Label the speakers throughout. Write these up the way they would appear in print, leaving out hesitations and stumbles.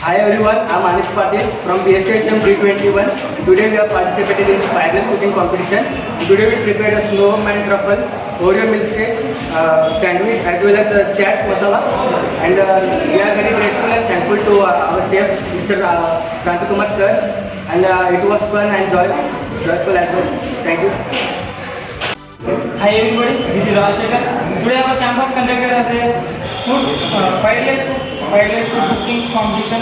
Speaker 1: Hi everyone, I'm Anish Patil from bsccateringcollege 321. Today we are participating in Fireless cooking competition. Today we prepared a snowman truffle, oreo milkshake, sandwich as well as chat masala. And we are very grateful and thankful to our chef, Mr. Kranti Kumar sir. And it was fun and joyful as well. Thank you.
Speaker 2: Hi everybody, this is Rajshekar. Today our campus conducted as a Fireless food cooking competition.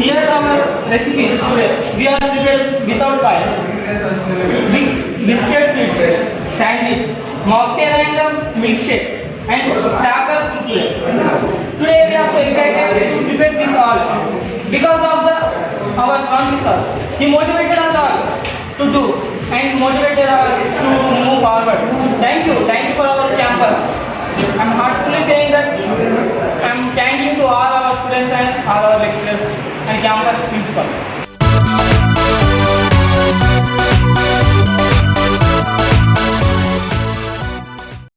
Speaker 2: Here are our recipes today. We are prepared without fire. Biscuit sweets, sandwich, mocktail and milkshake, and tackle today. Today we are so excited to prepare this all because of our Kranti sir. He motivated us all to do and motivated us to move forward. Thank you for our campus.